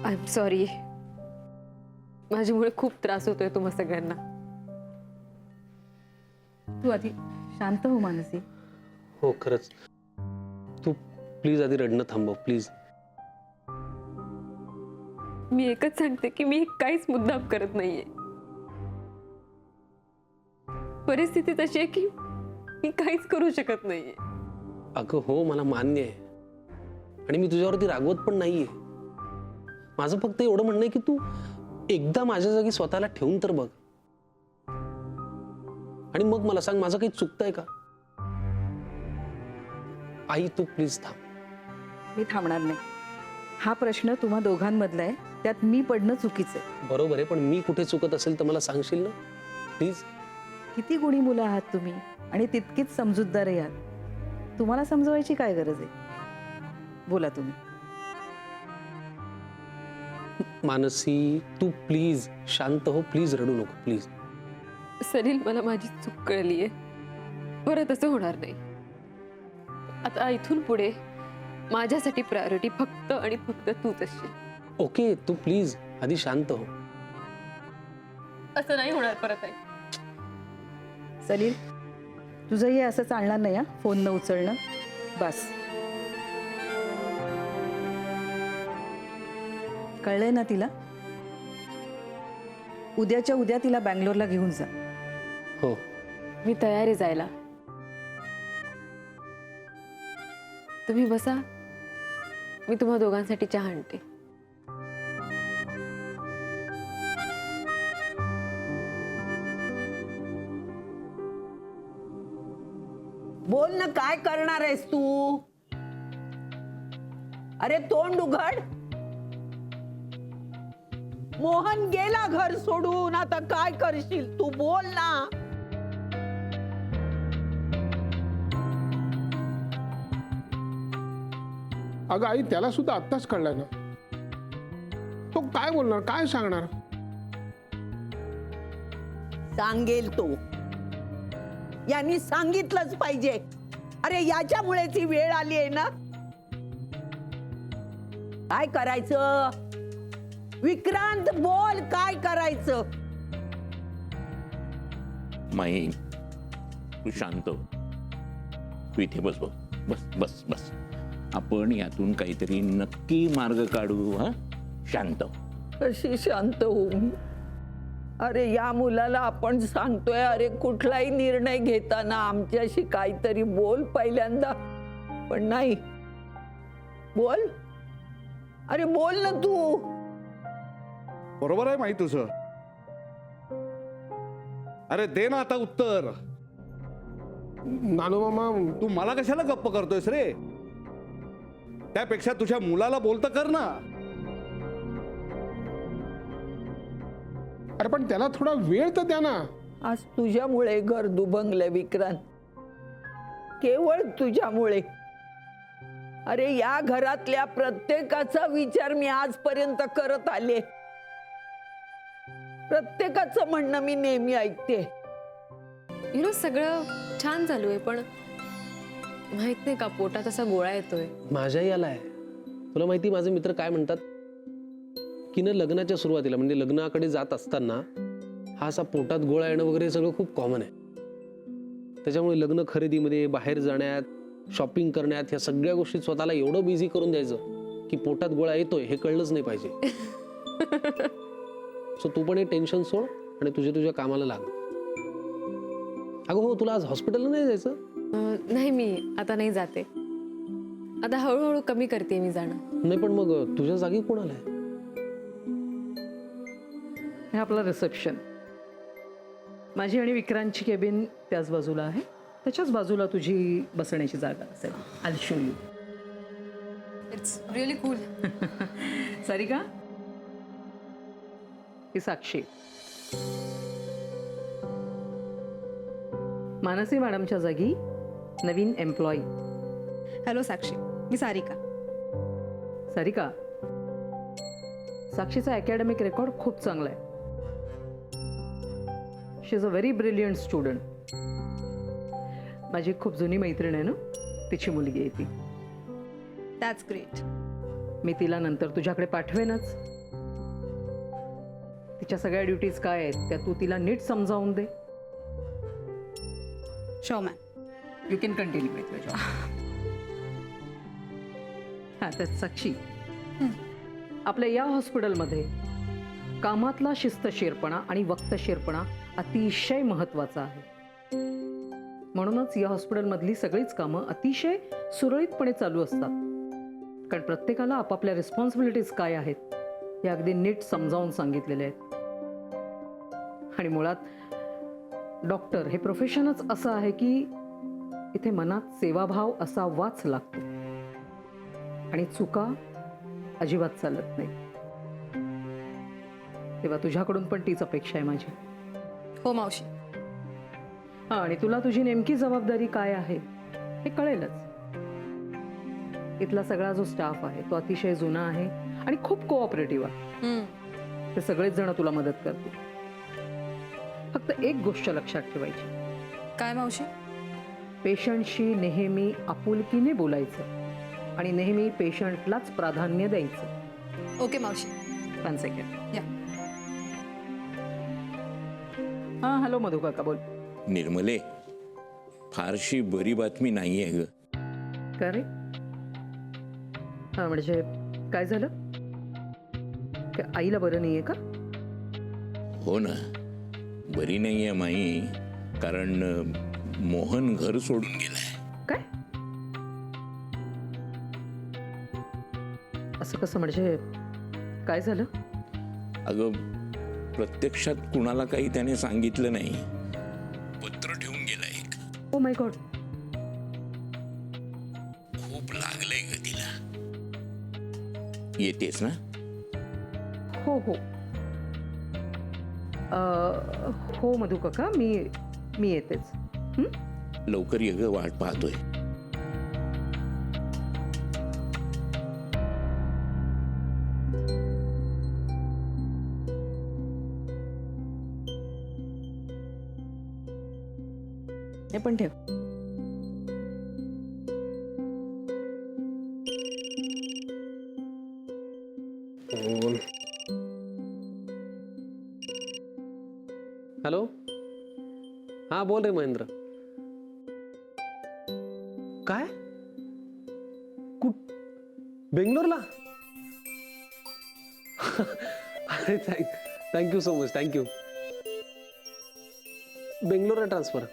I am sorry, माझ्यामुळे खूप त्रास होतोय तुम्हा सगळ्यांना. तू आधी शांत हो मानसी. हो खरंच, तू प्लीज आधी रडणं थांबव प्लीज. मी एकच सांगते की मी काहीच मुद्दाम करत नाहीये. परिस्थिती तशी आहे की मी काहीच करू शकत नाहीये. अगं हो, मला मान्य आहे आणि मी तुझ्यावरती रागवत पण नाहीये. माझं फक्त एवढं म्हणणं आहे की तू एकदा माझ्या जागी स्वतःला ठेवून तर बघ आणि मग मला सांग माझं काही चुकतंय का. आई तू प्लीज थांब. मी थांबणार नाही. हा प्रश्न तुम्हा दोघांमधला आहे, त्यात मी पडणं चुकीचं आहे. बरोबर आहे, पण मी कुठे चुकत असेल तर मला सांगशील ना प्लीज. किती गुणी मुलं आहात तुम्ही आणि तितकीच समजूतदारही आहात. तुम्हाला समजवायची काय गरज आहे? बोला तुम्ही. मानसी तू प्लीज शांत हो, प्लीज रडू नको प्लीज. सनील, मला माझी चूक कळलीये. परत असं होणार नाही. आता इथून पुढे माझ्यासाठी प्रायोरिटी फक्त आणि फक्त तूच असशील. ओके तू प्लीज आधी शांत हो. असं नाही होणार परत आहे. सलील, तुझंही असं चालणार नाही हा, फोन न उचलणं. बस कळलंय ना तिला? उद्याच्या उद्या तिला बँगलोरला घेऊन जा. हो मी तयार आहे जायला. तुम्ही बसा, मी तुम्हा दोघांसाठी चहा आणते. बोल ना, काय करणार आहेस तू? अरे तोंड उघड. मोहन गेला घर सोडून, आता काय करशील तू? बोल ना. अगं आई, त्याला सुद्धा आत्ताच कळलंय ना. तो काय बोलणार, काय सांगणार? सांगेल तो. यांनी सांगितलंच पाहिजे. अरे याच्यामुळेच ही वेळ आली आहे ना. काय करायचं? विक्रांत बोल, काय करायचं? माई तू शांत हो. तू इथे बस बस बस बस बस. आपण यातून काहीतरी नक्की मार्ग काढू. हा शांत हो. कशी शांत होऊ? अरे या मुलाला आपण सांगतोय, अरे कुठलाही निर्णय घेताना आमच्याशी काहीतरी बोल पहिल्यांदा. पण नाही. बोल, अरे बोल ना तू. बरोबर आहे माहिती तुझं. अरे दे ना आता उत्तर. नानू मामा, तू मला कशाला गप्प करतोयस रे? त्यापेक्षा तुझ्या मुलाला बोलतं कर ना. अरे पण त्याला थोडा वेळ तर द्या ना. आज तुझ्यामुळे घर दुभंगलं विक्रांत, केवळ तुझ्यामुळे. अरे या घरातल्या प्रत्येकाचा विचार मी आजपर्यंत करत आले. प्रत्येकाचं म्हणणं मी नेहमी ऐकते. सगळं छान चालू आहे, पण माहित नाही का पोटात असा गोळा येतोय. माझ्याही आलाय. तुला माहिती माझे मित्र काय म्हणतात की ना, लग्नाच्या सुरुवातीला म्हणजे लग्नाकडे जात असताना हा असा पोटात गोळा येणं वगैरे सगळं खूप कॉमन आहे. त्याच्यामुळे लग्न खरेदीमध्ये, बाहेर जाण्यात, शॉपिंग करण्यात, ह्या सगळ्या गोष्टीत स्वतःला एवढं बिझी करून द्यायचं की पोटात गोळा येतोय हे कळलंच नाही पाहिजे. सो तू पण हे टेन्शन सोड आणि तुझ्या कामाला लाग. अगं हो, तुला आज हॉस्पिटलला नाही जायचं? नाही, मी आता नाही जाते. आता हळूहळू कमी करते मी जाणं. नाही, पण मग तुझ्या जागी कोण आलाय? हे आपलं रिसेप्शन. माझी आणि विक्रांतची केबिन त्याच बाजूला आहे. त्याच्याच बाजूला तुझी बसण्याची जागा असेल. I show you. It's really cool. Sarika, ही साक्षी. मानसी मॅडमच्या जागी नवीन एम्प्लॉई. हॅलो साक्षी, मी सारिका. सारिका, साक्षीचा अकॅडमिक रेकॉर्ड खूप चांगला आहे. She is a very brilliant student. माझी खूप जुनी मैत्रीण आहे ना, तिची मुलगी आहे ती. That's great. मी तिला नंतर तुझ्याकडे पाठवेनच. तिच्या सगळ्या ड्युटीज काय आहेत त्या तू तिला नीट समजावून दे. Sure ma'am. You can continue with your job. हां, तर साक्षी, आपल्या या हॉस्पिटलमध्ये कामातला शिस्तशीरपणा आणि वक्तशीरपणा अतिशय महत्त्वाचा आहे. म्हणूनच या हॉस्पिटलमधली सगळीच कामं अतिशय सुरळीतपणे चालू असतात. कारण प्रत्येकाला आपापल्या रिस्पॉन्सिबिलिटीज काय आहेत हे अगदी नीट समजावून सांगितलेले आहेत. आणि मुळात डॉक्टर हे प्रोफेशनच असं आहे की इथे मनात सेवाभाव असावाच लागतो आणि चुका अजिबात चालत नाही. तेव्हा तुझ्याकडून पण तीच अपेक्षा आहे माझी. हो मावशी. हां, आणि तुला तुझी नेमकी जबाबदारी काय आहे हे कळेलच. इथला सगळा जो स्टाफ आहे तो अतिशय जुना आहे आणि खूप कोऑपरेटिव्ह आहे. ते सगळेच जण तुला मदत करतील. फक्त एक गोष्ट लक्षात ठेवायची, काय मावशी? पेशंटशी नेहमी आपुलकीने बोलायचं आणि नेहमी पेशंटलाच प्राधान्य द्यायचं. ओके मावशी. 1 सेकंड. या. हां, हॅलो मधु काका, बोल. निर्मले, फारशी बरी बातमी नाही आहे ग. का रे? हां, म्हणजे काय झालं? काय आईला बरं नाहीये का? हो ना, बरी नाही आहे माई. कारण मोहन घर सोडून गेलाय. काय? असं कसं? म्हणजे काय झालं? अगं, प्रत्यक्षात कुणाला काही त्याने सांगितलं नाही. पत्र ठेवून गेलाय एक. Oh my God. खूप लागलंय ग तिला. येतेस ना? हो हो. हो मधु काका, मी येतेच. लवकर ये ग, वाट पाहतोय. हे पण ठेव. हॅलो. हां, बोल रे महेंद्र. काय? कुठ? बेंगलोरला? अरे थँक्यू सो मच. थँक्यू. बेंगलोरला ट्रान्सफर.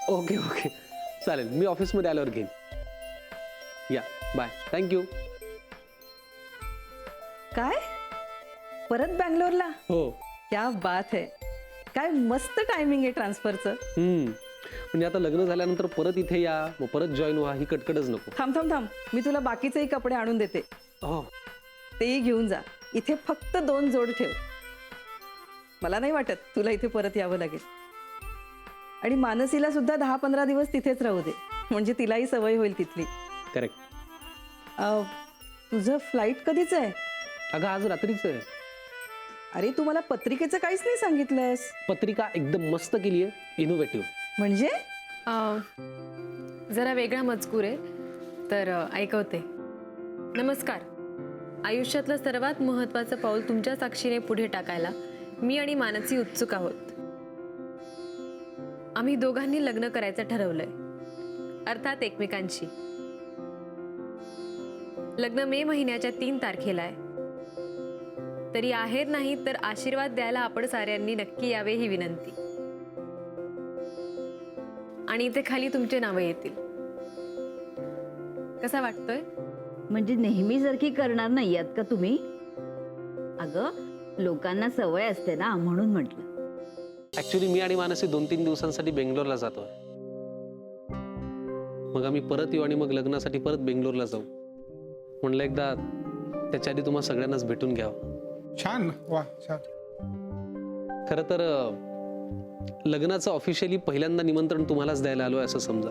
ओके ओके, चालेल. मी ऑफिसमध्ये आल्यावर घेईन. या, बाय. थँक्यू. काय? परत बँगलोरला? हो. क्या बात है. काय मस्त टायमिंग आहे ट्रान्सफरचं. म्हणजे आता लग्न झाल्यानंतर परत इथे या, मग परत जॉईन व्हा, ही कटकटच नको. थांब थांब थांब, मी तुला बाकीचेही कपडे आणून देते. हो. तेही घेऊन जा. इथे फक्त 2 जोड ठेव. मला नाही वाटत तुला इथे परत यावं लागेल. आणि मानसीला सुद्धा 10-15 दिवस तिथेच राहू दे, म्हणजे तिलाही सवय होईल तिथली. करेक्ट. तुझं फ्लाईट कधीच आहे? अगं, आज रात्रीच आहे. अरे, तू मला पत्रिकेचं काहीच नाही सांगितलंस. पत्रिका एकदम मस्त केली आहे, इनोव्हेटिव्ह. म्हणजे जरा वेगळा मजकूर आहे, तर ऐकवते. नमस्कार. आयुष्यातलं सर्वात महत्त्वाचं पाऊल तुमच्या साक्षीने पुढे टाकायला मी आणि मानसी उत्सुक आहोत. आम्ही दोघांनी लग्न करायचं ठरवलंय, अर्थात एकमेकांशी. लग्न मे महिन्याच्या 3 तारखेला आहे. तरी आहेर नाही तर आशीर्वाद द्यायला आपण साऱ्यांनी नक्की यावे ही विनंती. आणि इथे खाली तुमचे नावं येतील. कसा वाटतोय? म्हणजे नेहमीसारखी करणार नाही आहात का तुम्ही? अगं, लोकांना सवय असते ना, म्हणून म्हटलं. ऍक्च्युली मी आणि मानसी 2-3 दिवसांसाठी बेंगलोरला जातोय. मग आम्ही परत येऊ आणि मग लग्नासाठी परत बेंगलोरला जाऊ. म्हणलं एकदा त्याच्या आधी तुम्हाला सगळ्यांनाच भेटून घ्यावं. छान. वा, छान. खरं तर लग्नाचं ऑफिशियली पहिल्यांदा निमंत्रण तुम्हालाच द्यायला आलोय असं समजा.